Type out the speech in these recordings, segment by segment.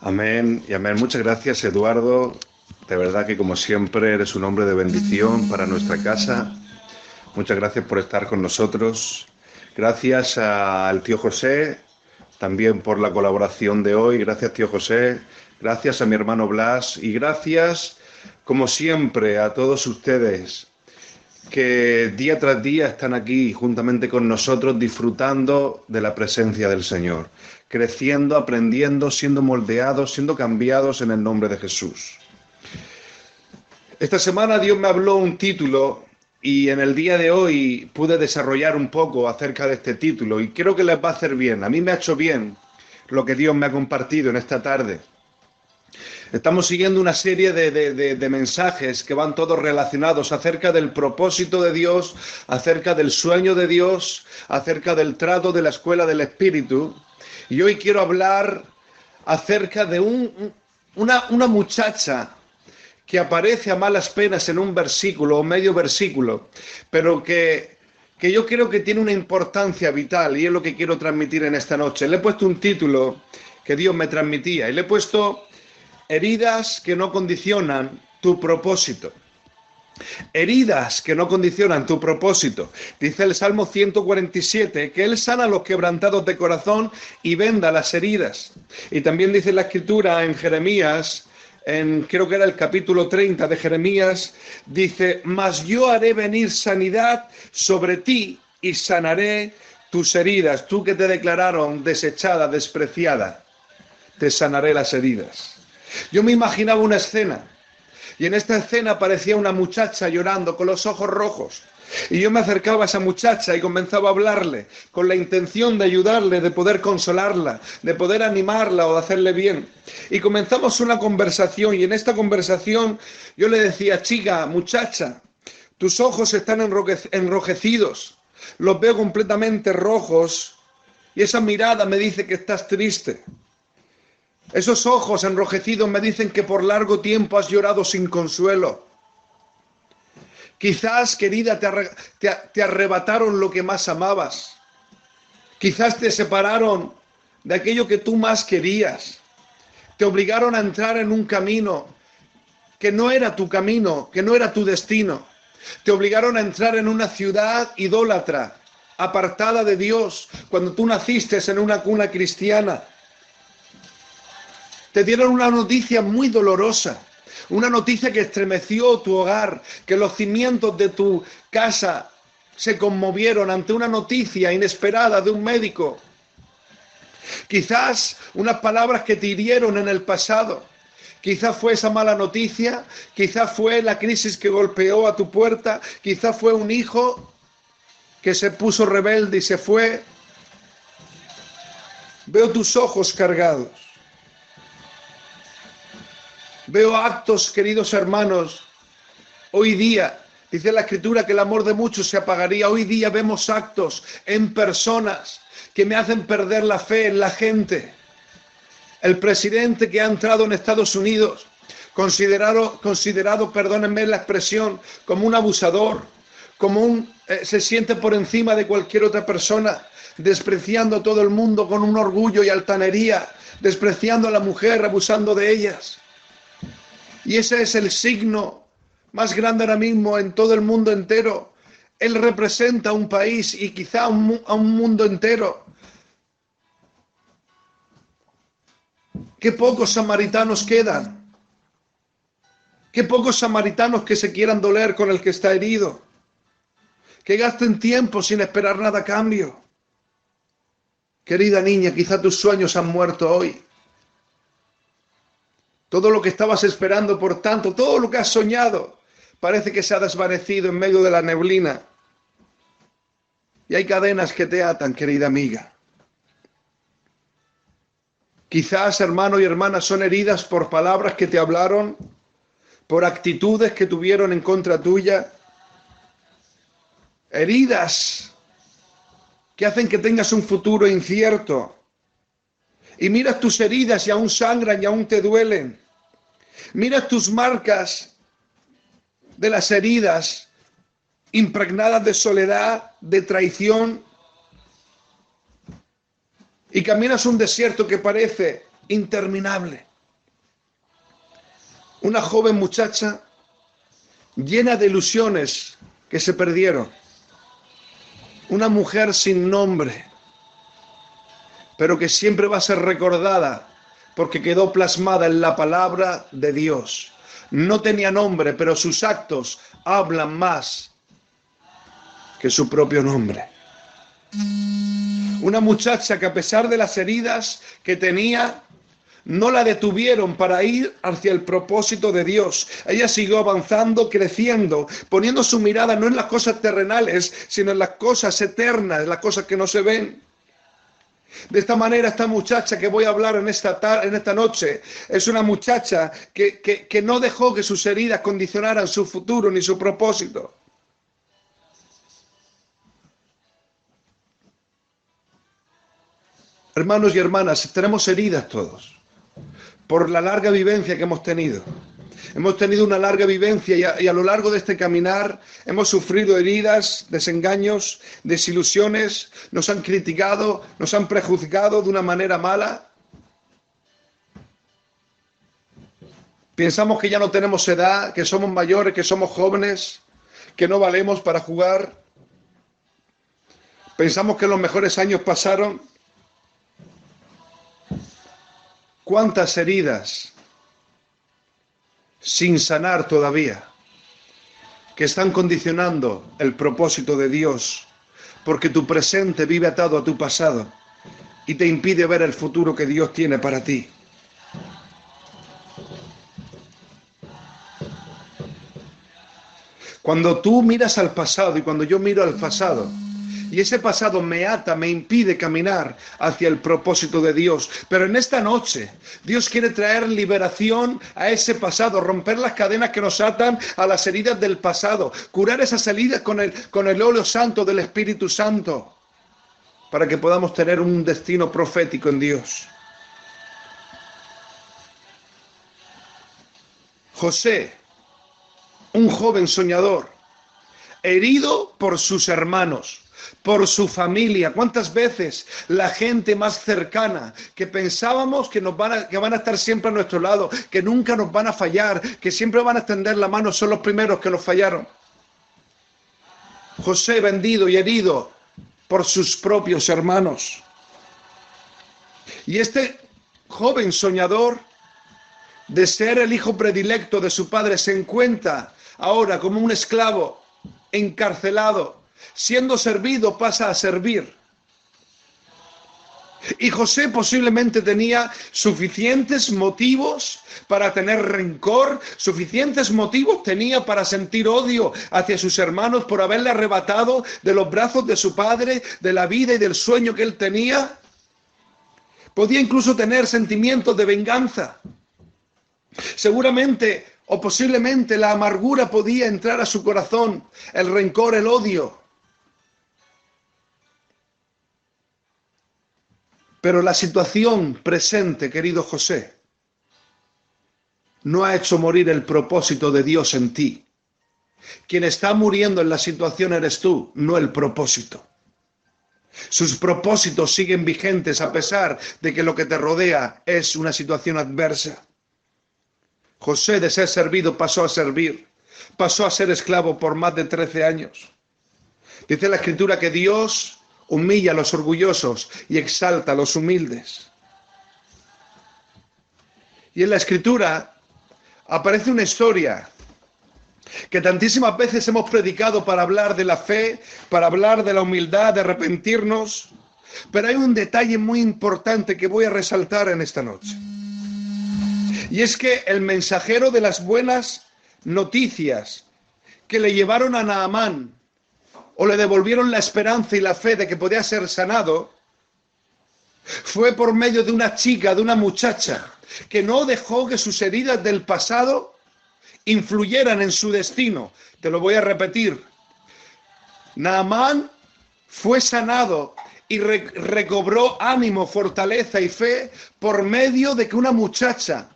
Amén y amén. Muchas gracias, Eduardo. De verdad que como siempre eres un hombre de bendición para nuestra casa. Muchas gracias por estar con nosotros. Gracias al tío José también por la colaboración de hoy. Gracias, tío José. Gracias a mi hermano Blas y gracias, como siempre, a todos ustedes que día tras día están aquí juntamente con nosotros disfrutando de la presencia del Señor, creciendo, aprendiendo, siendo moldeados, siendo cambiados en el nombre de Jesús. Esta semana Dios me habló un título y en el día de hoy pude desarrollar un poco acerca de este título y creo que les va a hacer bien. A mí me ha hecho bien lo que Dios me ha compartido en esta tarde. Estamos siguiendo una serie de mensajes que van todos relacionados acerca del propósito de Dios, acerca del sueño de Dios, acerca del trato de la escuela del Espíritu. Y hoy quiero hablar acerca de una muchacha que aparece a malas penas en un versículo o medio versículo, pero que yo creo que tiene una importancia vital y es lo que quiero transmitir en esta noche. Le he puesto un título que Dios me transmitía y le he puesto heridas que no condicionan tu propósito. Heridas que no condicionan tu propósito. Dice el Salmo 147 que Él sana a los quebrantados de corazón y venda las heridas. Y también dice la Escritura en Jeremías, creo que era el capítulo 30 de Jeremías, dice: mas yo haré venir sanidad sobre ti y sanaré tus heridas. Tú que te declararon desechada, despreciada, te sanaré las heridas. Yo me imaginaba una escena y en esta escena aparecía una muchacha llorando con los ojos rojos y yo me acercaba a esa muchacha y comenzaba a hablarle con la intención de ayudarle, de poder consolarla, de poder animarla o de hacerle bien. Y comenzamos una conversación y en esta conversación yo le decía: chica, muchacha, tus ojos están enrojecidos, los veo completamente rojos y esa mirada me dice que estás triste. Esos ojos enrojecidos me dicen que por largo tiempo has llorado sin consuelo. Quizás, querida, te arrebataron lo que más amabas. Quizás te separaron de aquello que tú más querías. Te obligaron a entrar en un camino que no era tu camino, que no era tu destino. Te obligaron a entrar en una ciudad idólatra, apartada de Dios, cuando tú naciste en una cuna cristiana. Te dieron una noticia muy dolorosa, una noticia que estremeció tu hogar, que los cimientos de tu casa se conmovieron ante una noticia inesperada de un médico. Quizás unas palabras que te hirieron en el pasado. Quizás fue esa mala noticia, quizás fue la crisis que golpeó a tu puerta, quizás fue un hijo que se puso rebelde y se fue. Veo tus ojos cargados. Veo actos, queridos hermanos, hoy día, dice la Escritura que el amor de muchos se apagaría. Hoy día vemos actos en personas que me hacen perder la fe en la gente. El presidente que ha entrado en Estados Unidos, considerado, perdónenme la expresión, como un abusador, se siente por encima de cualquier otra persona, despreciando a todo el mundo con un orgullo y altanería, despreciando a la mujer, abusando de ellas. Y ese es el signo más grande ahora mismo en todo el mundo entero. Él representa a un país y quizá a un mundo entero. Qué pocos samaritanos quedan. Qué pocos samaritanos que se quieran doler con el que está herido. Que gasten tiempo sin esperar nada a cambio. Querida niña, quizá tus sueños han muerto hoy. Todo lo que estabas esperando, por tanto, todo lo que has soñado, parece que se ha desvanecido en medio de la neblina. Y hay cadenas que te atan, querida amiga. Quizás, hermano y hermana, son heridas por palabras que te hablaron, por actitudes que tuvieron en contra tuya. Heridas que hacen que tengas un futuro incierto. Y miras tus heridas y aún sangran y aún te duelen. Miras tus marcas de las heridas impregnadas de soledad, de traición. Y caminas un desierto que parece interminable. Una joven muchacha llena de ilusiones que se perdieron. Una mujer sin nombre, pero que siempre va a ser recordada porque quedó plasmada en la palabra de Dios. No tenía nombre, pero sus actos hablan más que su propio nombre. Una muchacha que a pesar de las heridas que tenía, no la detuvieron para ir hacia el propósito de Dios. Ella siguió avanzando, creciendo, poniendo su mirada no en las cosas terrenales, sino en las cosas eternas, en las cosas que no se ven. De esta manera, esta muchacha que voy a hablar en esta noche, es una muchacha que no dejó que sus heridas condicionaran su futuro ni su propósito. Hermanos y hermanas, tenemos heridas todos, por la larga vivencia que hemos tenido. Hemos tenido una larga vivencia y a lo largo de este caminar hemos sufrido heridas, desengaños, desilusiones, nos han criticado, nos han prejuzgado de una manera mala. Pensamos que ya no tenemos edad, que somos mayores, que somos jóvenes, que no valemos para jugar. Pensamos que los mejores años pasaron. ¿Cuántas heridas sin sanar todavía que están condicionando el propósito de Dios? Porque tu presente vive atado a tu pasado y te impide ver el futuro que Dios tiene para ti. Cuando tú miras al pasado y cuando yo miro al pasado, y ese pasado me ata, me impide caminar hacia el propósito de Dios. Pero en esta noche, Dios quiere traer liberación a ese pasado, romper las cadenas que nos atan a las heridas del pasado, curar esas heridas con el óleo santo del Espíritu Santo, para que podamos tener un destino profético en Dios. José, un joven soñador, herido por sus hermanos, por su familia. ¿Cuántas veces la gente más cercana que pensábamos que van a estar siempre a nuestro lado, que nunca nos van a fallar, que siempre van a extender la mano, son los primeros que nos fallaron? José vendido y herido por sus propios hermanos. Y este joven soñador, de ser el hijo predilecto de su padre, se encuentra ahora como un esclavo encarcelado. Siendo servido pasa a servir. Y José posiblemente tenía suficientes motivos para tener rencor, suficientes motivos tenía para sentir odio hacia sus hermanos por haberle arrebatado de los brazos de su padre, de la vida y del sueño que él tenía. Podía incluso tener sentimientos de venganza. Seguramente o posiblemente la amargura podía entrar a su corazón, el rencor, el odio. Pero la situación presente, querido José, no ha hecho morir el propósito de Dios en ti. Quien está muriendo en la situación eres tú, no el propósito. Sus propósitos siguen vigentes a pesar de que lo que te rodea es una situación adversa. José, de ser servido, pasó a servir. Pasó a ser esclavo por más de 13 años. Dice la Escritura que Dios humilla a los orgullosos y exalta a los humildes. Y en la Escritura aparece una historia que tantísimas veces hemos predicado para hablar de la fe, para hablar de la humildad, de arrepentirnos. Pero hay un detalle muy importante que voy a resaltar en esta noche. Y es que el mensajero de las buenas noticias que le llevaron a Naamán, o le devolvieron la esperanza y la fe de que podía ser sanado, fue por medio de una chica, de una muchacha, que no dejó que sus heridas del pasado influyeran en su destino. Te lo voy a repetir. Naamán fue sanado y recobró ánimo, fortaleza y fe por medio de que una muchacha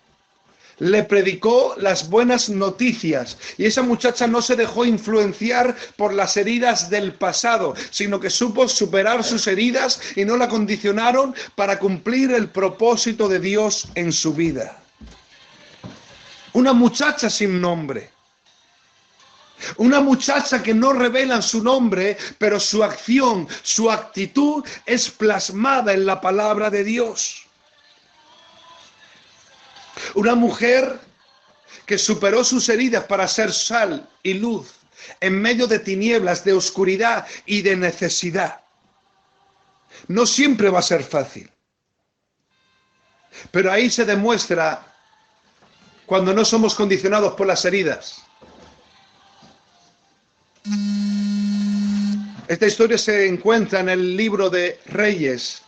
le predicó las buenas noticias, y esa muchacha no se dejó influenciar por las heridas del pasado, sino que supo superar sus heridas y no la condicionaron para cumplir el propósito de Dios en su vida. Una muchacha sin nombre. Una muchacha que no revelan su nombre, pero su acción, su actitud es plasmada en la palabra de Dios. Una mujer que superó sus heridas para ser sal y luz en medio de tinieblas, de oscuridad y de necesidad. No siempre va a ser fácil, pero ahí se demuestra cuando no somos condicionados por las heridas. Esta historia se encuentra en el libro de Reyes,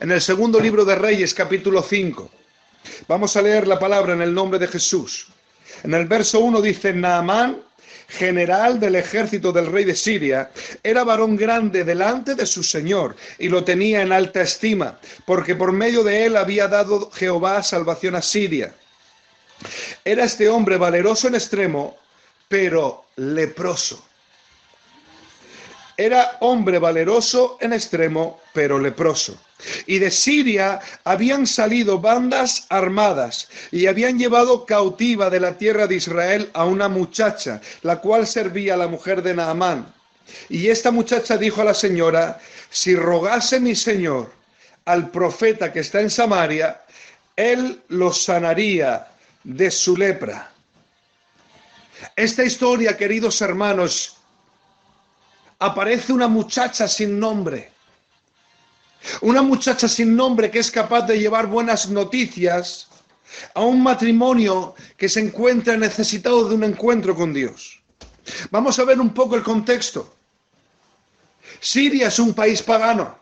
en el segundo libro de Reyes, capítulo 5. Vamos a leer la palabra en el nombre de Jesús. En el verso 1 dice: Naamán, general del ejército del rey de Siria, era varón grande delante de su señor y lo tenía en alta estima, porque por medio de él había dado Jehová salvación a Siria. Era este hombre valeroso en extremo, pero leproso. Era hombre valeroso en extremo, pero leproso. Y de Siria habían salido bandas armadas y habían llevado cautiva de la tierra de Israel a una muchacha, la cual servía a la mujer de Naamán. Y esta muchacha dijo a la señora: si rogase mi señor al profeta que está en Samaria, él lo sanaría de su lepra. Esta historia, queridos hermanos, aparece una muchacha sin nombre. Una muchacha sin nombre que es capaz de llevar buenas noticias a un matrimonio que se encuentra necesitado de un encuentro con Dios. Vamos a ver un poco el contexto. Siria es un país pagano.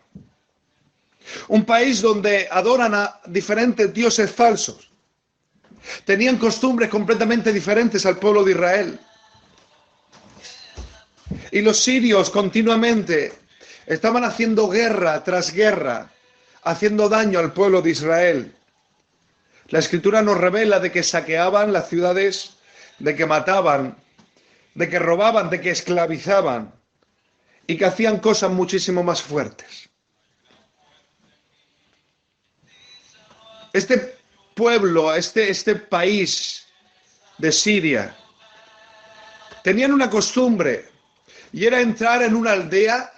Un país donde adoran a diferentes dioses falsos. Tenían costumbres completamente diferentes al pueblo de Israel. Y los sirios continuamente estaban haciendo guerra tras guerra, haciendo daño al pueblo de Israel. La Escritura nos revela de que saqueaban las ciudades, de que mataban, de que robaban, de que esclavizaban y que hacían cosas muchísimo más fuertes. Este pueblo, este país de Siria, tenían una costumbre. Y era entrar en una aldea,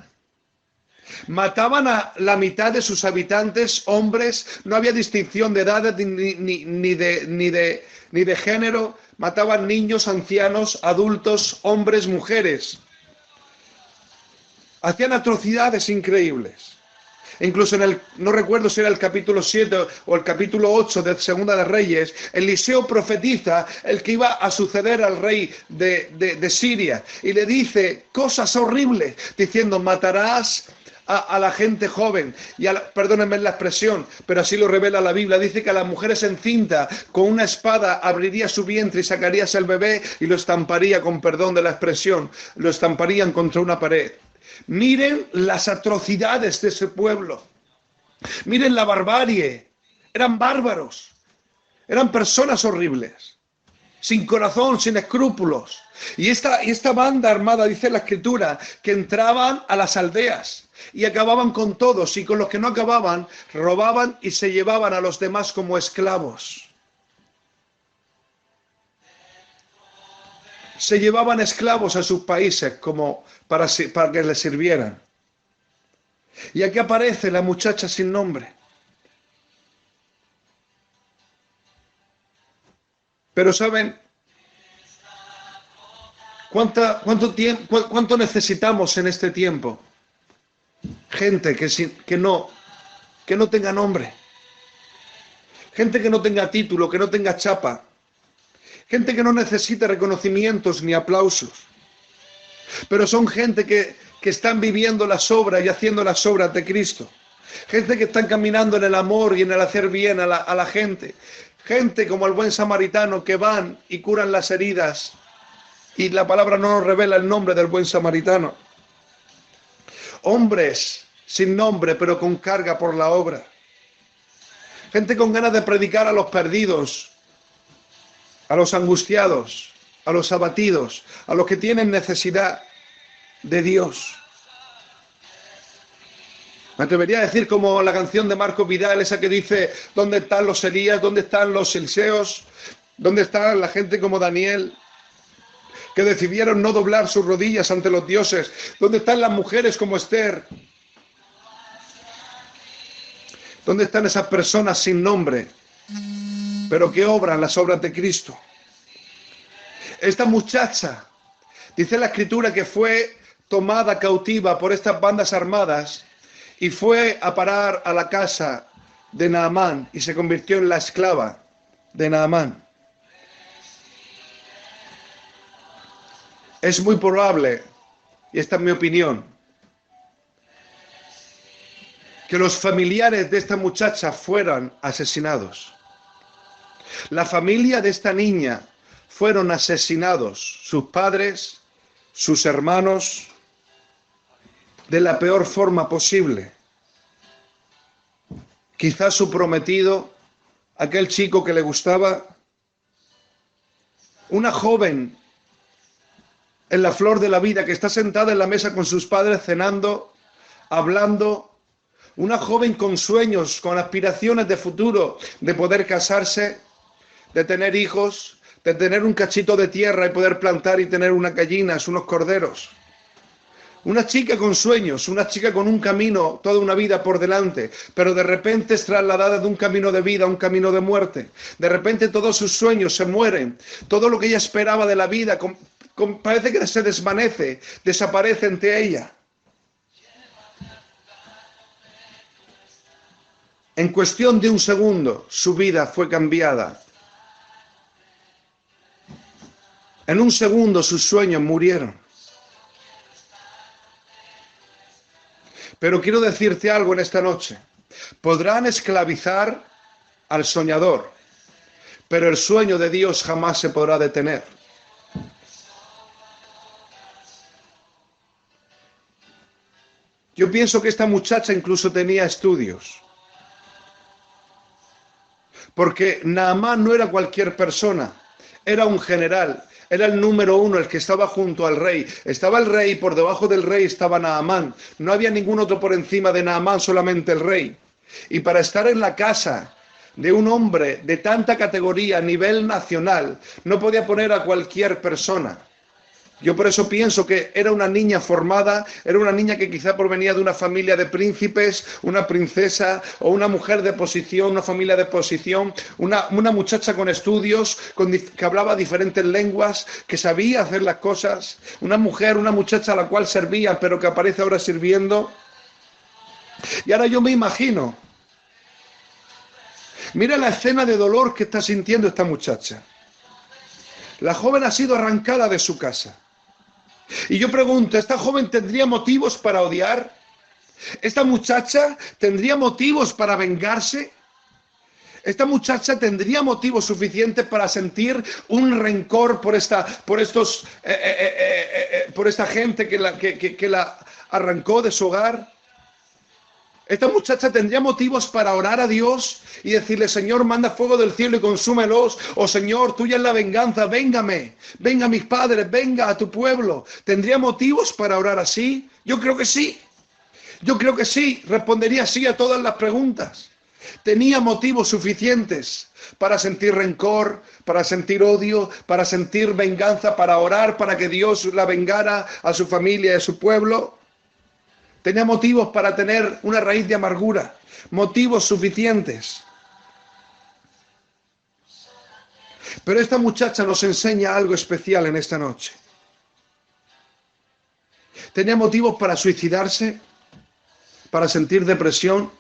mataban a la mitad de sus habitantes, hombres, no había distinción de edad ni de género, mataban niños, ancianos, adultos, hombres, mujeres. Hacían atrocidades increíbles. Incluso no recuerdo si era el capítulo 7 o el capítulo 8 de Segunda de Reyes, Eliseo profetiza el que iba a suceder al rey de Siria y le dice cosas horribles, diciendo: matarás a la gente joven, y perdónenme la expresión, pero así lo revela la Biblia. Dice que a las mujeres encinta con una espada abriría su vientre y sacarías el bebé y lo estamparía, con perdón de la expresión, lo estamparían contra una pared. Miren las atrocidades de ese pueblo. Miren la barbarie. Eran bárbaros. Eran personas horribles. Sin corazón, sin escrúpulos. Y esta banda armada, dice la Escritura, que entraban a las aldeas y acababan con todos. Y con los que no acababan, robaban y se llevaban a los demás como esclavos. Se llevaban esclavos a sus países como para que les sirvieran. Y aquí aparece la muchacha sin nombre. Pero ¿saben cuánto necesitamos en este tiempo? Gente que no tenga nombre. Gente que no tenga título, que no tenga chapa. Gente que no necesita reconocimientos ni aplausos. Pero son gente que están viviendo las obras y haciendo las obras de Cristo. Gente que están caminando en el amor y en el hacer bien a la gente. Gente como el buen samaritano que van y curan las heridas. Y la palabra no nos revela el nombre del buen samaritano. Hombres sin nombre, pero con carga por la obra. Gente con ganas de predicar a los perdidos, a los angustiados, a los abatidos, a los que tienen necesidad de Dios. Me atrevería a decir como la canción de Marco Vidal, esa que dice: ¿dónde están los Elías? ¿Dónde están los Eliseos? ¿Dónde está la gente como Daniel, que decidieron no doblar sus rodillas ante los dioses? ¿Dónde están las mujeres como Esther? ¿Dónde están esas personas sin nombre, pero que obran las obras de Cristo? Esta muchacha, dice la Escritura, que fue tomada cautiva por estas bandas armadas y fue a parar a la casa de Naamán y se convirtió en la esclava de Naamán. Es muy probable, y esta es mi opinión, que los familiares de esta muchacha fueran asesinados. La familia de esta niña fueron asesinados, sus padres, sus hermanos, de la peor forma posible. Quizás su prometido, aquel chico que le gustaba, una joven en la flor de la vida que está sentada en la mesa con sus padres cenando, hablando, una joven con sueños, con aspiraciones de futuro, de poder casarse, de tener hijos, de tener un cachito de tierra y poder plantar y tener unas gallinas, unos corderos. Una chica con sueños, una chica con un camino, toda una vida por delante, pero de repente es trasladada de un camino de vida a un camino de muerte. De repente todos sus sueños se mueren, todo lo que ella esperaba de la vida parece que se desvanece, desaparece ante ella. En cuestión de un segundo, su vida fue cambiada. En un segundo sus sueños murieron. Pero quiero decirte algo en esta noche. Podrán esclavizar al soñador, pero el sueño de Dios jamás se podrá detener. Yo pienso que esta muchacha incluso tenía estudios. Porque Naamán no era cualquier persona, era un general. Era el número uno, el que estaba junto al rey. Estaba el rey, por debajo del rey estaba Naamán. No había ningún otro por encima de Naamán, solamente el rey. Y para estar en la casa de un hombre de tanta categoría a nivel nacional, no podía poner a cualquier persona. Yo por eso pienso que era una niña formada, era una niña que quizá provenía de una familia de príncipes, una princesa o una mujer de posición, una familia de posición, una muchacha con estudios, que hablaba diferentes lenguas, que sabía hacer las cosas, una mujer, una muchacha a la cual servía, pero que aparece ahora sirviendo. Y ahora yo me imagino, mira la escena de dolor que está sintiendo esta muchacha. La joven ha sido arrancada de su casa. Y yo pregunto, ¿esta joven tendría motivos para odiar? ¿Esta muchacha tendría motivos para vengarse? ¿Esta muchacha tendría motivos suficientes para sentir un rencor por esta gente que la arrancó de su hogar? Esta muchacha tendría motivos para orar a Dios y decirle, Señor, manda fuego del cielo y consúmelos. O Señor, tuya es la venganza, véngame, venga a mis padres, venga a tu pueblo. ¿Tendría motivos para orar así? Yo creo que sí. Yo creo que sí. Respondería sí a todas las preguntas. Tenía motivos suficientes para sentir rencor, para sentir odio, para sentir venganza, para orar para que Dios la vengara a su familia y a su pueblo. Tenía motivos para tener una raíz de amargura, motivos suficientes. Pero esta muchacha nos enseña algo especial en esta noche. Tenía motivos para suicidarse, para sentir depresión.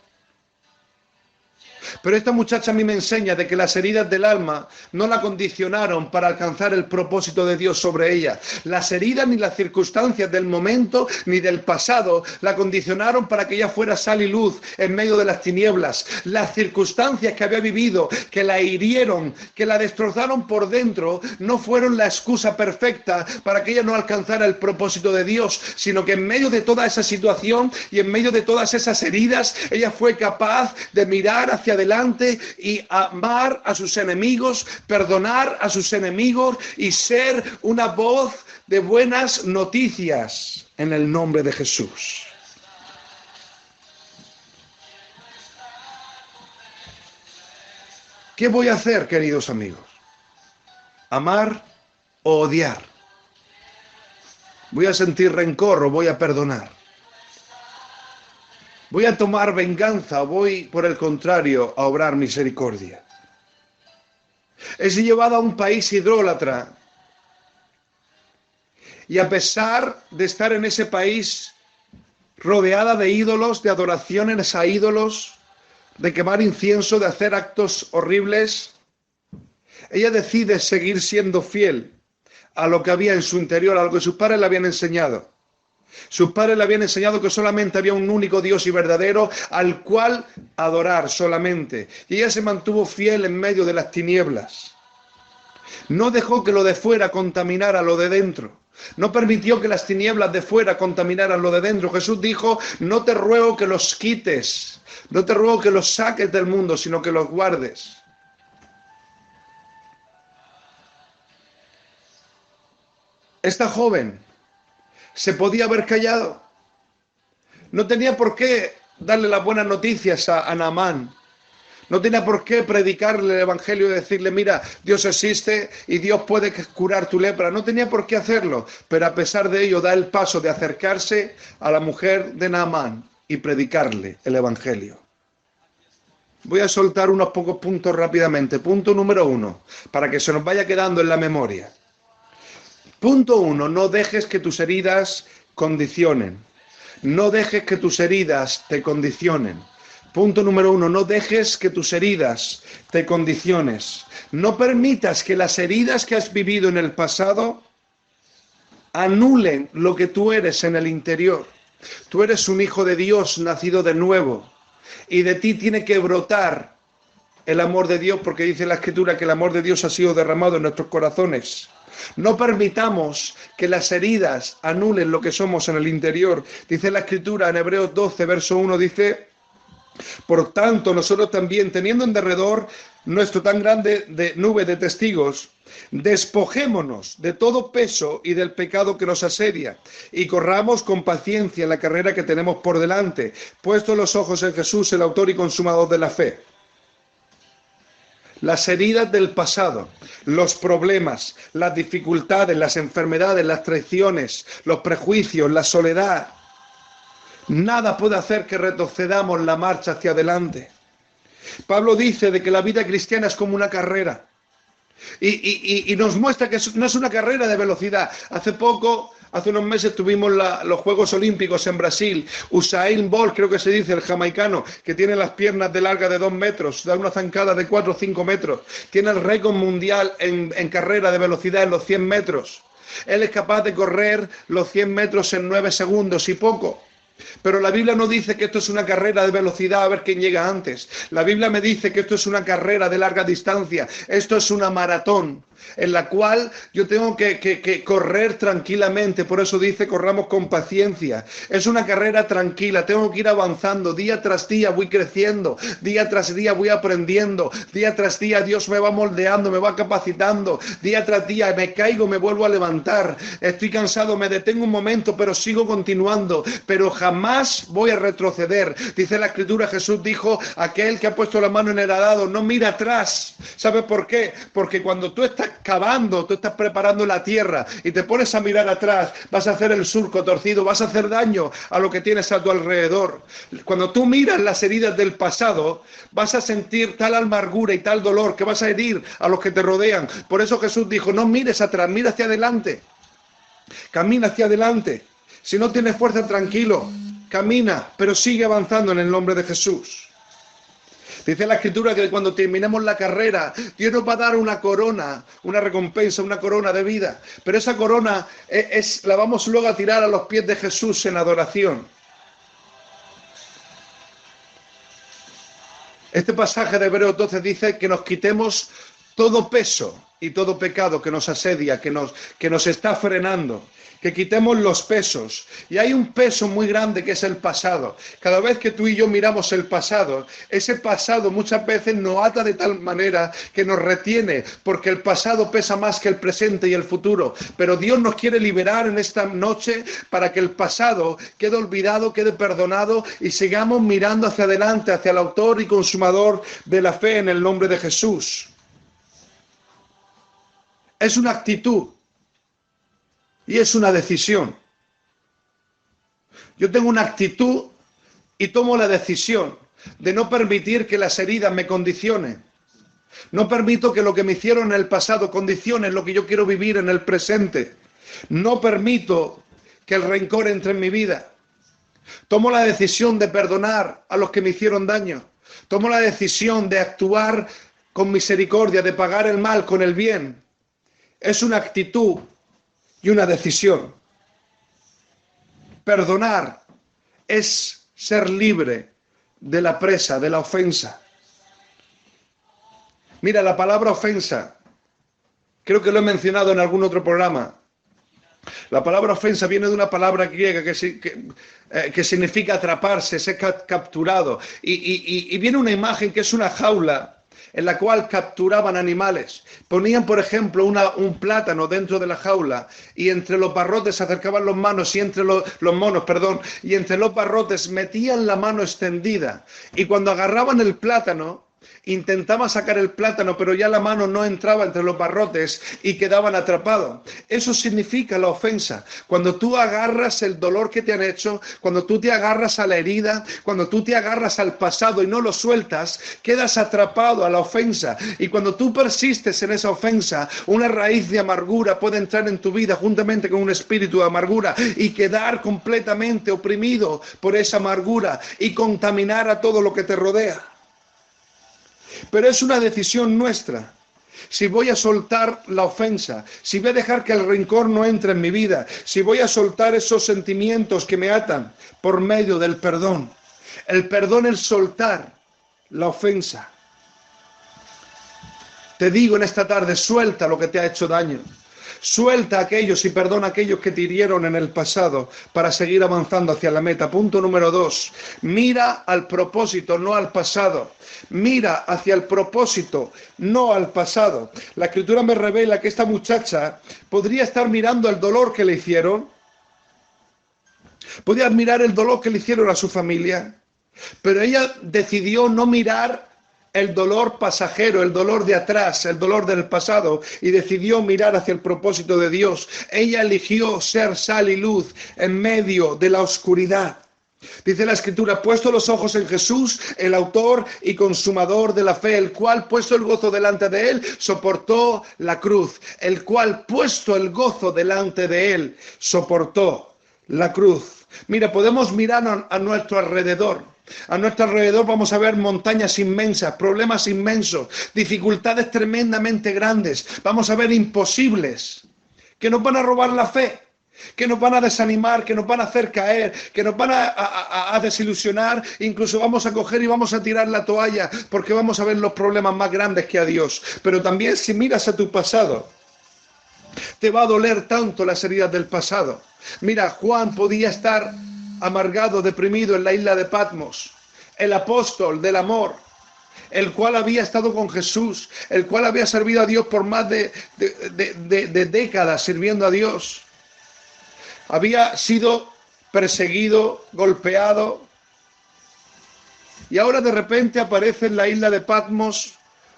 Pero esta muchacha a mí me enseña de que las heridas del alma no la condicionaron para alcanzar el propósito de Dios sobre ella. Las heridas ni las circunstancias del momento ni del pasado la condicionaron para que ella fuera sal y luz en medio de las tinieblas. Las circunstancias que había vivido, que la hirieron, que la destrozaron por dentro, no fueron la excusa perfecta para que ella no alcanzara el propósito de Dios, sino que en medio de toda esa situación y en medio de todas esas heridas, ella fue capaz de mirar hacia adelante y amar a sus enemigos, perdonar a sus enemigos y ser una voz de buenas noticias en el nombre de Jesús. ¿Qué voy a hacer, queridos amigos? amar o odiar. Voy a sentir rencor o voy a perdonar. Voy a tomar venganza o voy, por el contrario, a obrar misericordia. Es llevado a un país idólatra. Y a pesar de estar en ese país rodeada de ídolos, de adoraciones a ídolos, de quemar incienso, de hacer actos horribles, ella decide seguir siendo fiel a lo que había en su interior, a lo que sus padres le habían enseñado. Sus padres le habían enseñado que solamente había un único Dios y verdadero al cual adorar solamente. Y ella se mantuvo fiel en medio de las tinieblas. No dejó que lo de fuera contaminara lo de dentro. No permitió que las tinieblas de fuera contaminaran lo de dentro. Jesús dijo, no te ruego que los quites, no te ruego que los saques del mundo, sino que los guardes. Esta joven se podía haber callado. No tenía por qué darle las buenas noticias a Naamán. No tenía por qué predicarle el evangelio y decirle, mira, Dios existe y Dios puede curar tu lepra. No tenía por qué hacerlo, pero a pesar de ello da el paso de acercarse a la mujer de Naamán y predicarle el evangelio. Voy a soltar unos pocos puntos rápidamente. Punto número 1, para que se nos vaya quedando en la memoria. Punto 1, no dejes que tus heridas condicionen. No dejes que tus heridas te condicionen. Punto número 1, no dejes que tus heridas te condiciones. No permitas que las heridas que has vivido en el pasado anulen lo que tú eres en el interior. Tú eres un hijo de Dios nacido de nuevo y de ti tiene que brotar el amor de Dios, porque dice la Escritura que el amor de Dios ha sido derramado en nuestros corazones. No permitamos que las heridas anulen lo que somos en el interior. Dice la Escritura en Hebreos 12, verso 1, dice... Por tanto, nosotros también, teniendo en derredor nuestro tan grande nube de testigos, despojémonos de todo peso y del pecado que nos asedia, y corramos con paciencia la carrera que tenemos por delante, puestos los ojos en Jesús, el autor y consumador de la fe. Las heridas del pasado, los problemas, las dificultades, las enfermedades, las traiciones, los prejuicios, la soledad, nada puede hacer que retrocedamos la marcha hacia adelante. Pablo dice de que la vida cristiana es como una carrera. Y nos muestra que no es una carrera de velocidad. Hace unos meses tuvimos los Juegos Olímpicos en Brasil. Usain Bolt, creo que se dice, el jamaicano, que tiene las piernas de larga de 2 metros, da una zancada de 4 o 5 metros. Tiene el récord mundial en carrera de velocidad en los 100 metros. Él es capaz de correr los 100 metros en 9 segundos y poco. Pero la Biblia no dice que esto es una carrera de velocidad a ver quién llega antes. La Biblia me dice que esto es una carrera de larga distancia. Esto es una maratón en la cual yo tengo que correr tranquilamente. Por eso dice, corramos con paciencia. Es una carrera tranquila. Tengo que ir avanzando. Día tras día voy creciendo. Día tras día voy aprendiendo. Día tras día Dios me va moldeando, me va capacitando. Día tras día me caigo, me vuelvo a levantar. Estoy cansado, me detengo un momento, pero sigo continuando. Pero jamás voy a retroceder. Dice la Escritura, Jesús dijo, aquel que ha puesto la mano en el arado no mira atrás. ¿Sabes por qué? Porque cuando tú estás cavando, tú estás preparando la tierra y te pones a mirar atrás, vas a hacer el surco torcido, vas a hacer daño a lo que tienes a tu alrededor. Cuando tú miras las heridas del pasado, vas a sentir tal amargura y tal dolor que vas a herir a los que te rodean. Por eso Jesús dijo, no mires atrás, mira hacia adelante. Camina hacia adelante. Si no tienes fuerza, tranquilo, camina, pero sigue avanzando en el nombre de Jesús. Dice la Escritura que cuando terminemos la carrera, Dios nos va a dar una corona, una recompensa, una corona de vida. Pero esa corona la vamos luego a tirar a los pies de Jesús en adoración. Este pasaje de Hebreos 12 dice que nos quitemos todo peso y todo pecado que nos asedia, que nos está frenando. Que quitemos los pesos. Y hay un peso muy grande que es el pasado. Cada vez que tú y yo miramos el pasado, ese pasado muchas veces nos ata de tal manera que nos retiene, porque el pasado pesa más que el presente y el futuro. Pero Dios nos quiere liberar en esta noche para que el pasado quede olvidado, quede perdonado y sigamos mirando hacia adelante, hacia el autor y consumador de la fe en el nombre de Jesús. Es una actitud y es una decisión. Yo tengo una actitud y tomo la decisión de no permitir que las heridas me condicionen. No permito que lo que me hicieron en el pasado condicione lo que yo quiero vivir en el presente. No permito que el rencor entre en mi vida. Tomo la decisión de perdonar a los que me hicieron daño. Tomo la decisión de actuar con misericordia, de pagar el mal con el bien. Es una actitud y una decisión. Perdonar es ser libre de la presa, de la ofensa. Mira, la palabra ofensa, creo que lo he mencionado en algún otro programa. La palabra ofensa viene de una palabra griega que significa atraparse, ser capturado. Y viene una imagen que es una jaula en la cual capturaban animales. Ponían, por ejemplo, un plátano dentro de la jaula y entre los barrotes se acercaban los monos y entre los barrotes metían la mano extendida. Y cuando agarraban el plátano, intentaba sacar el plátano, pero ya la mano no entraba entre los barrotes y quedaban atrapados. Eso significa la ofensa. Cuando tú agarras el dolor que te han hecho, cuando tú te agarras a la herida, cuando tú te agarras al pasado y no lo sueltas, quedas atrapado a la ofensa. Y cuando tú persistes en esa ofensa, una raíz de amargura puede entrar en tu vida juntamente con un espíritu de amargura y quedar completamente oprimido por esa amargura y contaminar a todo lo que te rodea. Pero es una decisión nuestra. Si voy a soltar la ofensa, si voy a dejar que el rencor no entre en mi vida, si voy a soltar esos sentimientos que me atan por medio del perdón. El perdón es soltar la ofensa. Te digo en esta tarde, suelta lo que te ha hecho daño. Suelta a aquellos y perdona a aquellos que te hirieron en el pasado para seguir avanzando hacia la meta. Punto número 2. Mira al propósito, no al pasado. Mira hacia el propósito, no al pasado. La Escritura me revela que esta muchacha podría estar mirando el dolor que le hicieron. Podía mirar el dolor que le hicieron a su familia. Pero ella decidió no mirar el dolor pasajero, el dolor de atrás, el dolor del pasado, y decidió mirar hacia el propósito de Dios. Ella eligió ser sal y luz en medio de la oscuridad. Dice la Escritura, puesto los ojos en Jesús, el autor y consumador de la fe, el cual, puesto el gozo delante de él, soportó la cruz. El cual, puesto el gozo delante de él, soportó la cruz. Mira, podemos mirar a nuestro alrededor. A nuestro alrededor vamos a ver montañas inmensas, problemas inmensos, dificultades tremendamente grandes. Vamos a ver imposibles que nos van a robar la fe, que nos van a desanimar, que nos van a hacer caer, que nos van a desilusionar. Incluso vamos a coger y vamos a tirar la toalla porque vamos a ver los problemas más grandes que a Dios. Pero también si miras a tu pasado, te va a doler tanto las heridas del pasado. Mira, Juan podía estar amargado, deprimido en la isla de Patmos, el apóstol del amor, el cual había estado con Jesús, el cual había servido a Dios por más de décadas sirviendo a Dios. Había sido perseguido, golpeado, y ahora de repente aparece en la isla de Patmos,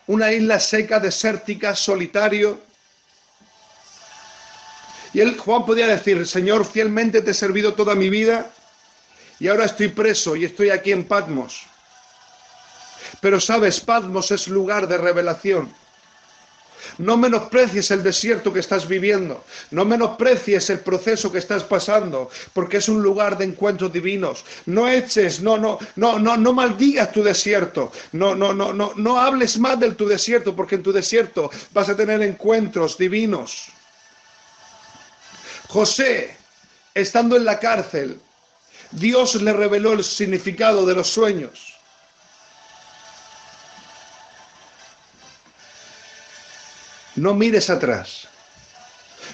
una isla seca, desértica, solitario. Y Juan podía decir, Señor, fielmente te he servido toda mi vida, y ahora estoy preso y estoy aquí en Patmos. Pero sabes, Patmos es lugar de revelación. No menosprecies el desierto que estás viviendo. No menosprecies el proceso que estás pasando, porque es un lugar de encuentros divinos. No eches, no maldigas tu desierto. No hables más de tu desierto, porque en tu desierto vas a tener encuentros divinos. José, estando en la cárcel, Dios le reveló el significado de los sueños. No mires atrás.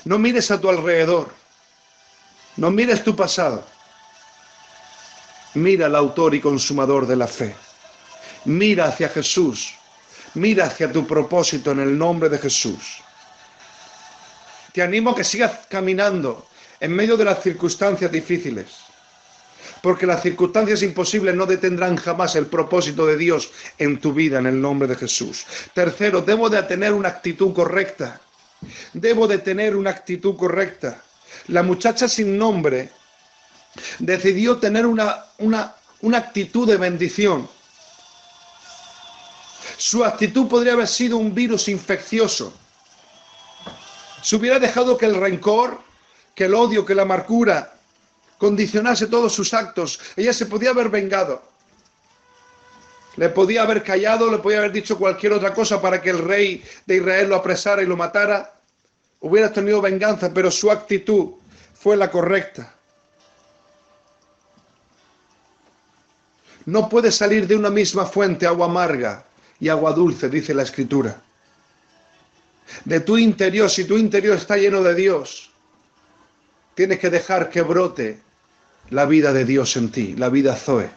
No mires a tu alrededor. No mires tu pasado. Mira al autor y consumador de la fe. Mira hacia Jesús. Mira hacia tu propósito en el nombre de Jesús. Te animo a que sigas caminando en medio de las circunstancias difíciles. Porque las circunstancias imposibles no detendrán jamás el propósito de Dios en tu vida en el nombre de Jesús. Tercero, debo de tener una actitud correcta. Debo de tener una actitud correcta. La muchacha sin nombre decidió tener una actitud de bendición. Su actitud podría haber sido un virus infeccioso. Si hubiera dejado que el rencor, que el odio, que la amargura condicionase todos sus actos, ella se podía haber vengado. Le podía haber callado, le podía haber dicho cualquier otra cosa para que el rey de Israel lo apresara y lo matara. Hubiera tenido venganza, pero su actitud fue la correcta. No puede salir de una misma fuente agua amarga y agua dulce, dice la Escritura. De tu interior, si tu interior está lleno de Dios, tienes que dejar que brote la vida de Dios en ti, la vida Zoe.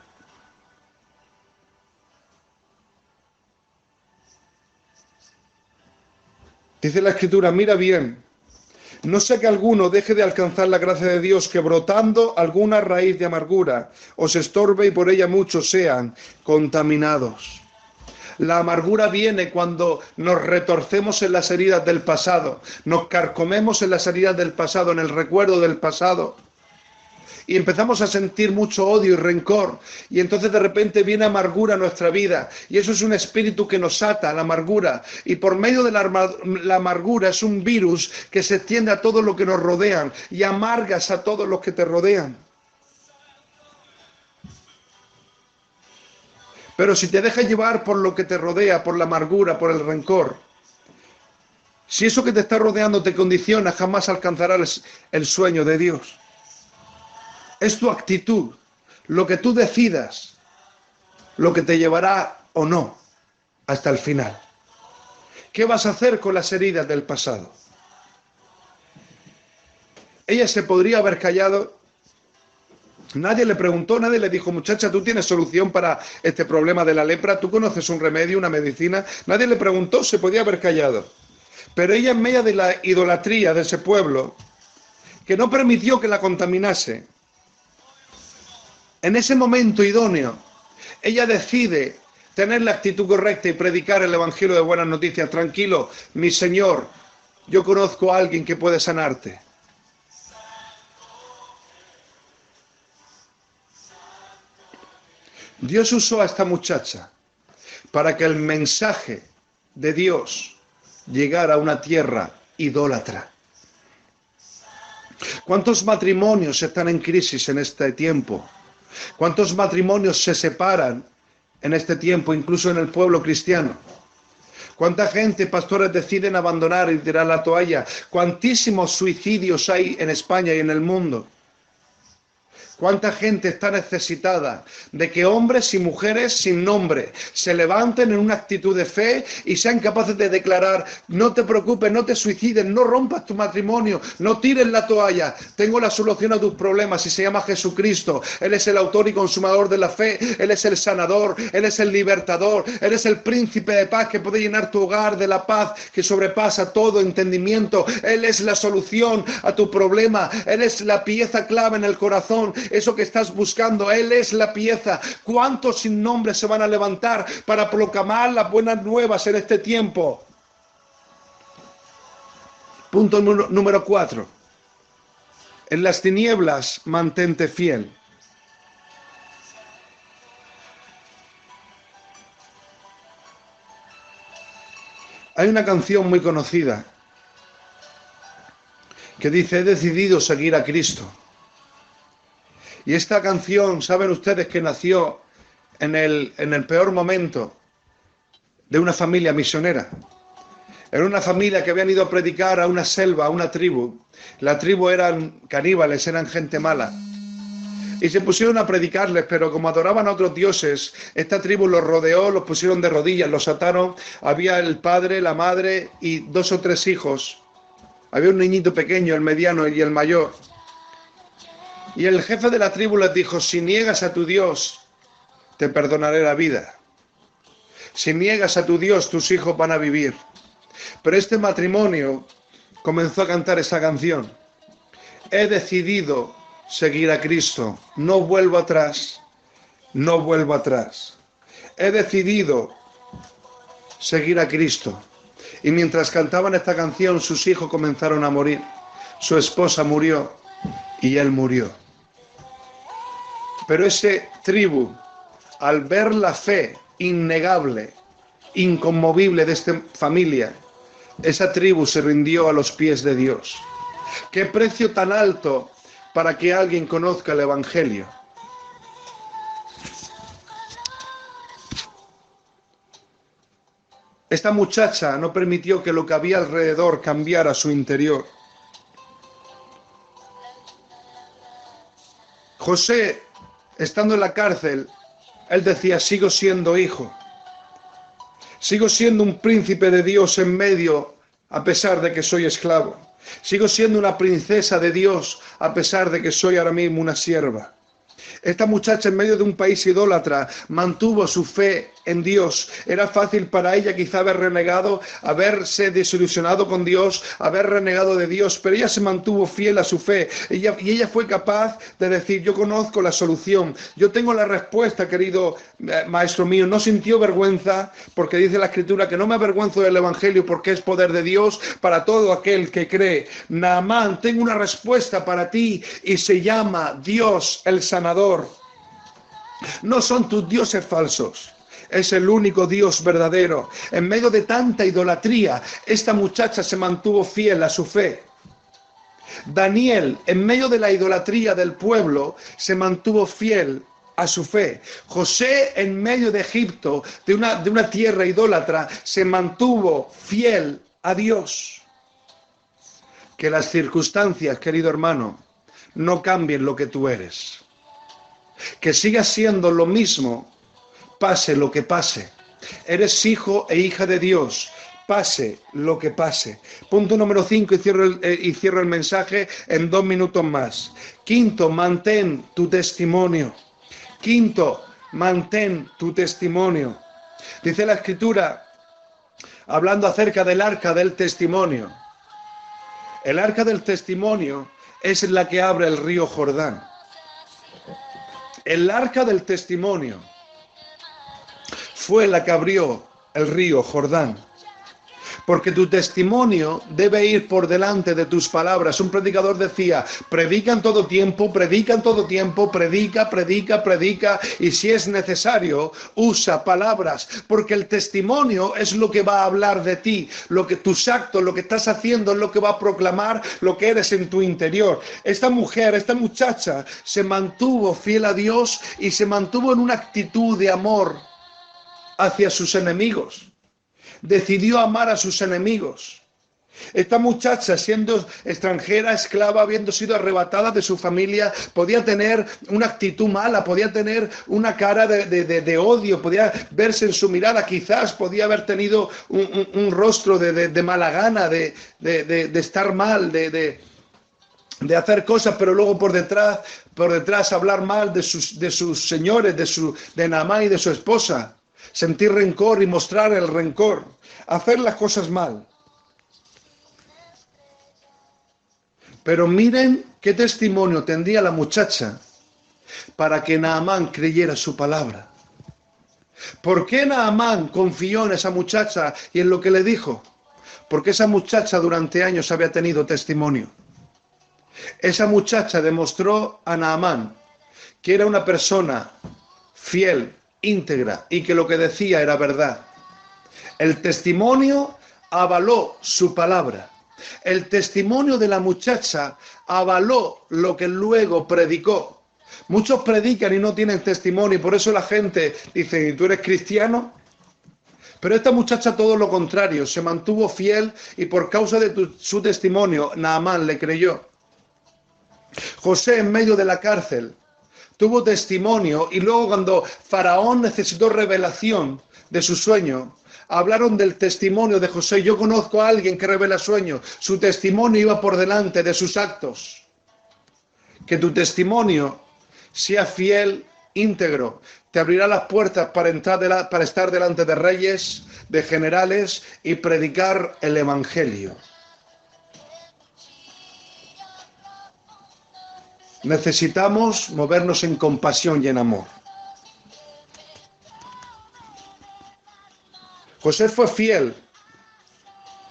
Dice la Escritura, mira bien, no sea que alguno deje de alcanzar la gracia de Dios, que brotando alguna raíz de amargura os estorbe y por ella muchos sean contaminados. La amargura viene cuando nos retorcemos en las heridas del pasado, nos carcomemos en las heridas del pasado, en el recuerdo del pasado, y empezamos a sentir mucho odio y rencor, y entonces de repente viene amargura a nuestra vida, y eso es un espíritu que nos ata, la amargura, y por medio de la amargura es un virus que se extiende a todo lo que nos rodean, y amargas a todos los que te rodean. Pero si te dejas llevar por lo que te rodea, por la amargura, por el rencor, si eso que te está rodeando te condiciona, jamás alcanzarás el sueño de Dios. Es tu actitud, lo que tú decidas, lo que te llevará o no hasta el final. ¿Qué vas a hacer con las heridas del pasado? Ella se podría haber callado. Nadie le preguntó, nadie le dijo, muchacha, ¿tú tienes solución para este problema de la lepra? ¿Tú conoces un remedio, una medicina? Nadie le preguntó, se podía haber callado. Pero ella, en medio de la idolatría de ese pueblo, que no permitió que la contaminase, en ese momento idóneo, ella decide tener la actitud correcta y predicar el evangelio de buenas noticias. Tranquilo, mi Señor, yo conozco a alguien que puede sanarte. Dios usó a esta muchacha para que el mensaje de Dios llegara a una tierra idólatra. ¿Cuántos matrimonios están en crisis en este tiempo? ¿Cuántos matrimonios se separan en este tiempo, incluso en el pueblo cristiano? ¿Cuánta gente, pastores, deciden abandonar y tirar la toalla? ¿Cuántísimos suicidios hay en España y en el mundo? ¿Cuánta gente está necesitada de que hombres y mujeres sin nombre se levanten en una actitud de fe y sean capaces de declarar, no te preocupes, no te suicides, no rompas tu matrimonio, no tires la toalla, tengo la solución a tus problemas y se llama Jesucristo. Él es el autor y consumador de la fe, Él es el sanador, Él es el libertador, Él es el príncipe de paz que puede llenar tu hogar de la paz que sobrepasa todo entendimiento. Él es la solución a tu problema, Él es la pieza clave en el corazón. Eso que estás buscando, Él es la pieza. ¿Cuántos sin nombre se van a levantar para proclamar las buenas nuevas en este tiempo? Punto número 4. En las tinieblas, mantente fiel. Hay una canción muy conocida que dice, he decidido seguir a Cristo. Y esta canción, saben ustedes que nació en el peor momento de una familia misionera. Era una familia que habían ido a predicar a una selva, a una tribu. La tribu eran caníbales, eran gente mala. Y se pusieron a predicarles, pero como adoraban a otros dioses, esta tribu los rodeó, los pusieron de rodillas, los ataron. Había el padre, la madre y 2 o 3 hijos. Había un niñito pequeño, el mediano y el mayor. Y el jefe de la tribu les dijo, si niegas a tu Dios, te perdonaré la vida. Si niegas a tu Dios, tus hijos van a vivir. Pero este matrimonio comenzó a cantar esta canción. He decidido seguir a Cristo, no vuelvo atrás, no vuelvo atrás. He decidido seguir a Cristo. Y mientras cantaban esta canción, sus hijos comenzaron a morir. Su esposa murió y él murió. Pero ese tribu, al ver la fe innegable, inconmovible de esta familia, esa tribu se rindió a los pies de Dios. ¡Qué precio tan alto para que alguien conozca el Evangelio! Esta muchacha no permitió que lo que había alrededor cambiara su interior. José, estando en la cárcel, él decía, sigo siendo hijo. Sigo siendo un príncipe de Dios en medio, a pesar de que soy esclavo. Sigo siendo una princesa de Dios, a pesar de que soy ahora mismo una sierva. Esta muchacha, en medio de un país idólatra, mantuvo su fe en Dios. Era fácil para ella quizá haber renegado, haberse desilusionado con Dios, haber renegado de Dios, pero ella se mantuvo fiel a su fe. Y ella fue capaz de decir, yo conozco la solución, yo tengo la respuesta, querido maestro mío. No sintió vergüenza, porque dice la Escritura que no me avergüenzo del Evangelio porque es poder de Dios para todo aquel que cree. Naamán, tengo una respuesta para ti y se llama Dios el sanador. No son tus dioses falsos, es el único Dios verdadero. En medio de tanta idolatría, esta muchacha se mantuvo fiel a su fe. Daniel, en medio de la idolatría del pueblo, se mantuvo fiel a su fe. José, en medio de Egipto, de una tierra idólatra, se mantuvo fiel a Dios. Que las circunstancias, querido hermano, no cambien lo que tú eres. Que sigas siendo lo mismo, pase lo que pase. Eres hijo e hija de Dios, pase lo que pase. Punto número 5 y cierro el mensaje en 2 minutos más. Quinto, mantén tu testimonio. Quinto, mantén tu testimonio. Dice la Escritura, hablando acerca del arca del testimonio. El arca del testimonio es la que abre el río Jordán. El arca del testimonio fue la que abrió el río Jordán. Porque tu testimonio debe ir por delante de tus palabras. Un predicador decía, predica en todo tiempo, predica, y si es necesario, usa palabras. Porque el testimonio es lo que va a hablar de ti. Lo que tus actos, lo que estás haciendo es lo que va a proclamar lo que eres en tu interior. Esta mujer, esta muchacha, se mantuvo fiel a Dios y se mantuvo en una actitud de amor hacia sus enemigos. Decidió amar a sus enemigos. Esta muchacha, siendo extranjera, esclava, habiendo sido arrebatada de su familia, podía tener una actitud mala, podía tener una cara de odio, podía verse en su mirada, quizás podía haber tenido un rostro de mala gana, de estar mal, de hacer cosas, pero luego por detrás hablar mal de sus señores, de Naamán y de su esposa. Sentir rencor y mostrar el rencor, hacer las cosas mal. Pero miren qué testimonio tendría la muchacha para que Naamán creyera su palabra. ¿Por qué Naamán confió en esa muchacha y en lo que le dijo? Porque esa muchacha durante años había tenido testimonio. Esa muchacha demostró a Naamán que era una persona fiel, íntegra, y que lo que decía era verdad. El testimonio avaló su palabra. El testimonio de la muchacha avaló lo que luego predicó. Muchos predican y no tienen testimonio, y por eso la gente dice, ¿y tú eres cristiano? Pero esta muchacha todo lo contrario, se mantuvo fiel y por causa de su testimonio, Naamán le creyó. José, en medio de la cárcel, tuvo testimonio, y luego cuando Faraón necesitó revelación de su sueño, hablaron del testimonio de José. Yo conozco a alguien que revela sueños. Su testimonio iba por delante de sus actos. Que tu testimonio sea fiel, íntegro. Te abrirá las puertas para estar delante de reyes, de generales y predicar el Evangelio. Necesitamos movernos en compasión y en amor. José fue fiel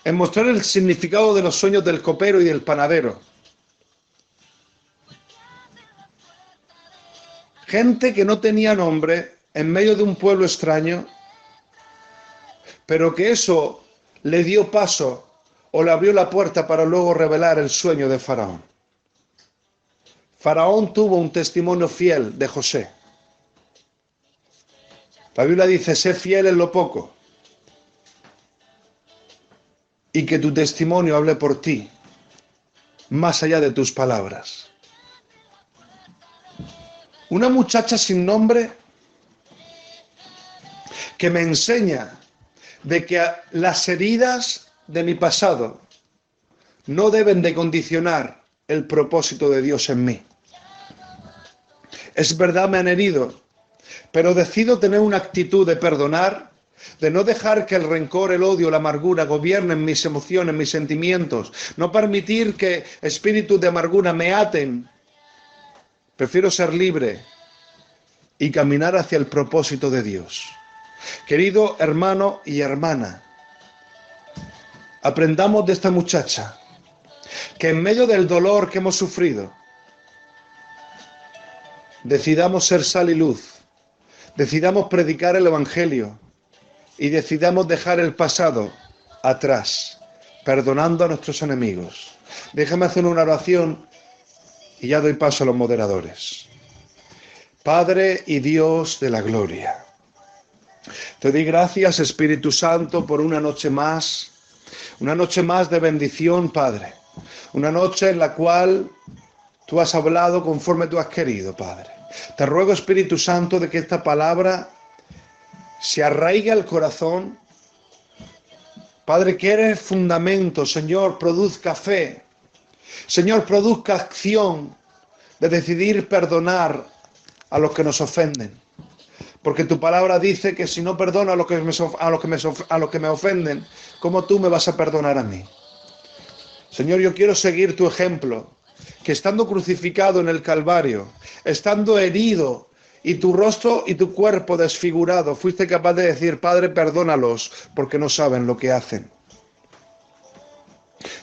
en mostrar el significado de los sueños del copero y del panadero. Gente que no tenía nombre en medio de un pueblo extraño, pero que eso le dio paso o le abrió la puerta para luego revelar el sueño de Faraón. Faraón tuvo un testimonio fiel de José. La Biblia dice, sé fiel en lo poco y que tu testimonio hable por ti, más allá de tus palabras. Una muchacha sin nombre que me enseña de que las heridas de mi pasado no deben de condicionar el propósito de Dios en mí. Es verdad, me han herido, pero decido tener una actitud de perdonar, de no dejar que el rencor, el odio, la amargura gobiernen mis emociones, mis sentimientos, no permitir que espíritus de amargura me aten. Prefiero ser libre y caminar hacia el propósito de Dios. Querido hermano y hermana, aprendamos de esta muchacha que en medio del dolor que hemos sufrido, decidamos ser sal y luz, decidamos predicar el Evangelio y decidamos dejar el pasado atrás, perdonando a nuestros enemigos. Déjame hacer una oración y ya doy paso a los moderadores. Padre y Dios de la gloria, te doy gracias, Espíritu Santo, por una noche más de bendición, Padre. Una noche en la cual tú has hablado conforme tú has querido, Padre. Te ruego, Espíritu Santo, de que esta palabra se arraigue al corazón. Padre, que eres fundamento, Señor, produzca fe. Señor, produzca acción de decidir perdonar a los que nos ofenden. Porque tu palabra dice que si no perdono a los que me ofenden, ¿cómo tú me vas a perdonar a mí? Señor, yo quiero seguir tu ejemplo, que estando crucificado en el Calvario, estando herido y tu rostro y tu cuerpo desfigurado, fuiste capaz de decir, Padre, perdónalos, porque no saben lo que hacen.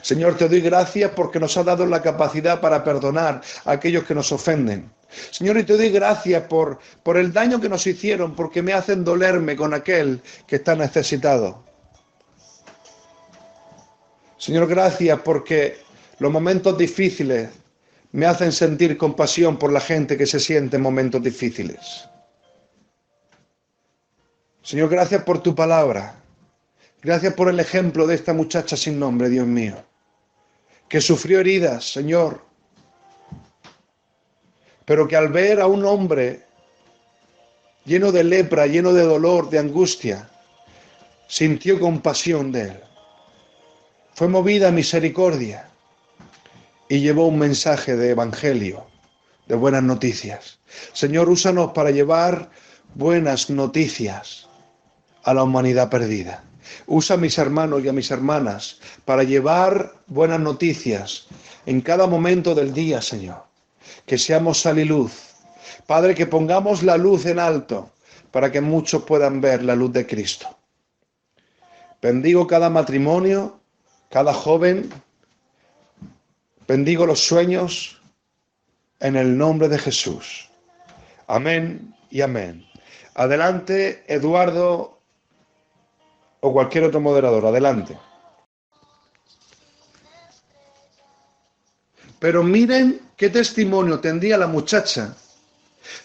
Señor, te doy gracias porque nos has dado la capacidad para perdonar a aquellos que nos ofenden. Señor, y te doy gracias por el daño que nos hicieron, porque me hacen dolerme con aquel que está necesitado. Señor, gracias porque los momentos difíciles me hacen sentir compasión por la gente que se siente en momentos difíciles. Señor, gracias por tu palabra. Gracias por el ejemplo de esta muchacha sin nombre, Dios mío, que sufrió heridas, Señor, pero que al ver a un hombre lleno de lepra, lleno de dolor, de angustia, sintió compasión de él. Fue movida a misericordia y llevó un mensaje de evangelio, de buenas noticias. Señor, úsanos para llevar buenas noticias a la humanidad perdida. Usa a mis hermanos y a mis hermanas para llevar buenas noticias en cada momento del día, Señor. Que seamos sal y luz. Padre, que pongamos la luz en alto para que muchos puedan ver la luz de Cristo. Bendigo cada matrimonio, cada joven. Bendigo los sueños en el nombre de Jesús. Amén y amén. Adelante, Eduardo o cualquier otro moderador. Adelante. Pero miren qué testimonio tendría la muchacha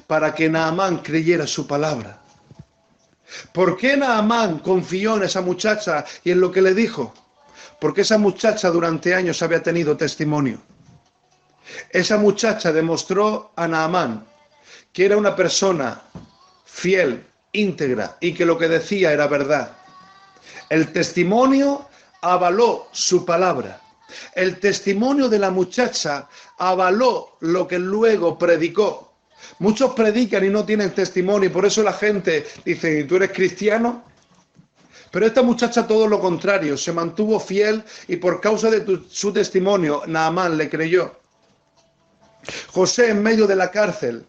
para que Naamán creyera su palabra. ¿Por qué Naamán confió en esa muchacha y en lo que le dijo? Porque esa muchacha durante años había tenido testimonio. Esa muchacha demostró a Naamán que era una persona fiel, íntegra y que lo que decía era verdad. El testimonio avaló su palabra. El testimonio de la muchacha avaló lo que luego predicó. Muchos predican y no tienen testimonio y por eso la gente dice, ¿y tú eres cristiano? Pero esta muchacha todo lo contrario, se mantuvo fiel y por causa de su testimonio, Naamán le creyó. José en medio de la cárcel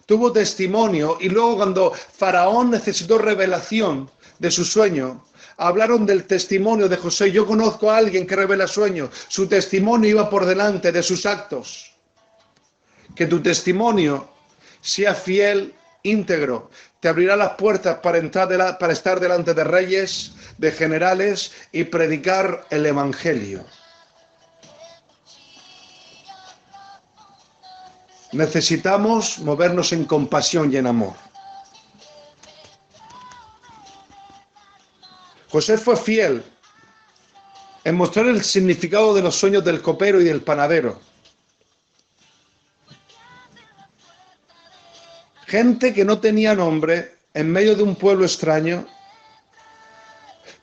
tuvo testimonio y luego cuando Faraón necesitó revelación de su sueño, hablaron del testimonio de José. Yo conozco a alguien que revela sueños. Su testimonio iba por delante de sus actos. Que tu testimonio sea fiel, íntegro. Te abrirá las puertas para estar delante de reyes, de generales y predicar el evangelio. Necesitamos movernos en compasión y en amor. José fue fiel en mostrar el significado de los sueños del copero y del panadero. Gente que no tenía nombre en medio de un pueblo extraño,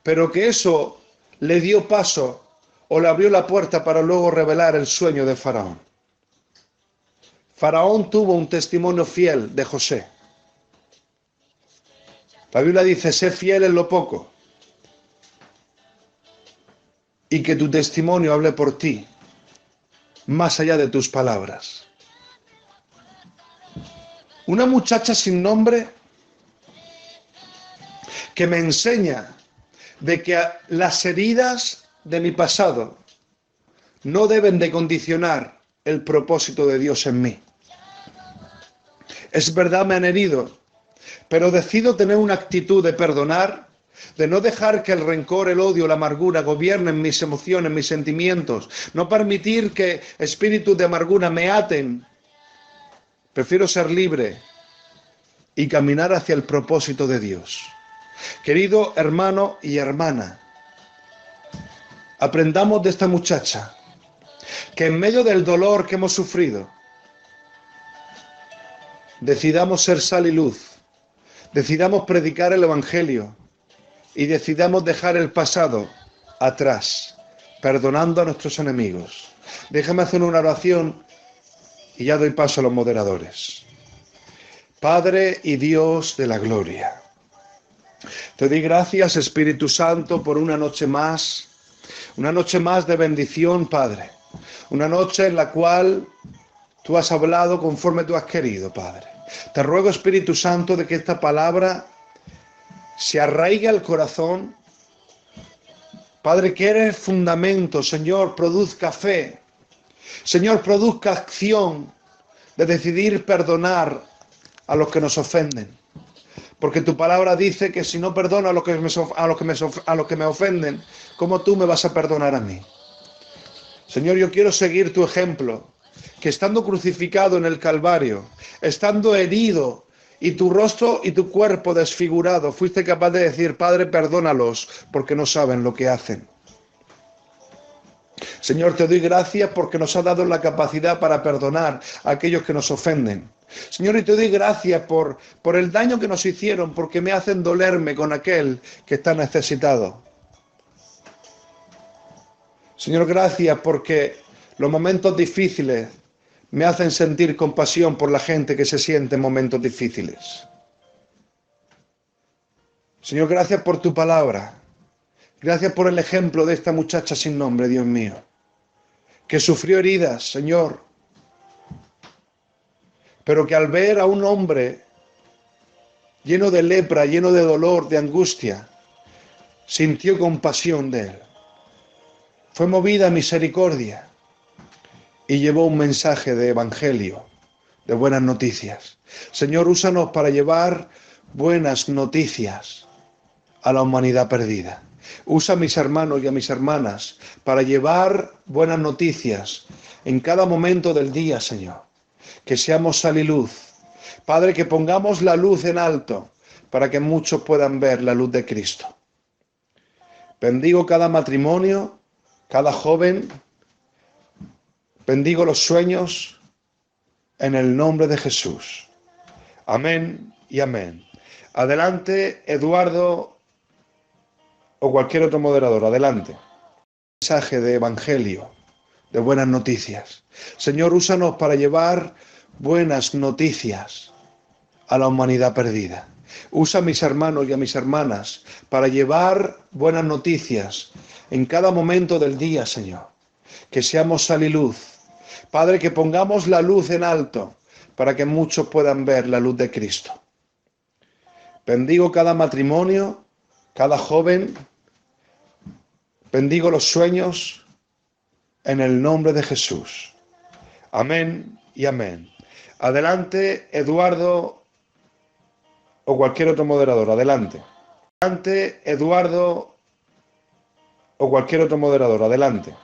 pero que eso le dio paso o le abrió la puerta para luego revelar el sueño de Faraón. Faraón tuvo un testimonio fiel de José. La Biblia dice, sé fiel en lo poco y que tu testimonio hable por ti, más allá de tus palabras. Una muchacha sin nombre que me enseña de que las heridas de mi pasado no deben de condicionar el propósito de Dios en mí. Es verdad, me han herido, pero decido tener una actitud de perdonar, de no dejar que el rencor, el odio, la amargura gobiernen mis emociones, mis sentimientos, no permitir que espíritus de amargura me aten. Prefiero ser libre y caminar hacia el propósito de Dios. Querido hermano y hermana, aprendamos de esta muchacha que en medio del dolor que hemos sufrido, decidamos ser sal y luz, decidamos predicar el evangelio y decidamos dejar el pasado atrás, perdonando a nuestros enemigos. Déjame hacer una oración y ya doy paso a los moderadores. Padre y Dios de la gloria, te doy gracias, Espíritu Santo, por una noche más de bendición, Padre. Una noche en la cual tú has hablado conforme tú has querido, Padre. Te ruego, Espíritu Santo, de que esta palabra se arraigue al corazón. Padre, que eres fundamento, Señor, produzca fe. Señor, produzca acción de decidir perdonar a los que nos ofenden. Porque tu palabra dice que si no perdono a los que me ofenden, ¿cómo tú me vas a perdonar a mí? Señor, yo quiero seguir tu ejemplo, que estando crucificado en el Calvario, estando herido y tu rostro y tu cuerpo desfigurado, fuiste capaz de decir, Padre, perdónalos porque no saben lo que hacen. Señor, te doy gracias porque nos has dado la capacidad para perdonar a aquellos que nos ofenden. Señor, y te doy gracias por el daño que nos hicieron, porque me hacen dolerme con aquel que está necesitado. Señor, gracias porque los momentos difíciles me hacen sentir compasión por la gente que se siente en momentos difíciles. Señor, gracias por tu palabra. Gracias por el ejemplo de esta muchacha sin nombre, Dios mío, que sufrió heridas, Señor, pero que al ver a un hombre lleno de lepra, lleno de dolor, de angustia, sintió compasión de él. Fue movida a misericordia y llevó un mensaje de evangelio, de buenas noticias. Señor, úsanos para llevar buenas noticias a la humanidad perdida. Usa a mis hermanos y a mis hermanas para llevar buenas noticias en cada momento del día, Señor. Que seamos sal y luz. Padre, que pongamos la luz en alto para que muchos puedan ver la luz de Cristo. Bendigo cada matrimonio, cada joven. Bendigo los sueños en el nombre de Jesús. Amén y amén. Adelante, Eduardo o cualquier otro moderador. Adelante. Mensaje de evangelio, de buenas noticias. Señor, úsanos para llevar buenas noticias a la humanidad perdida. Usa a mis hermanos y a mis hermanas para llevar buenas noticias en cada momento del día, Señor. Que seamos sal y luz. Padre, que pongamos la luz en alto para que muchos puedan ver la luz de Cristo. Bendigo cada matrimonio, cada joven. Bendigo los sueños en el nombre de Jesús. Amén y amén. Adelante, Eduardo o cualquier otro moderador. Adelante. Adelante, Eduardo o cualquier otro moderador. Adelante.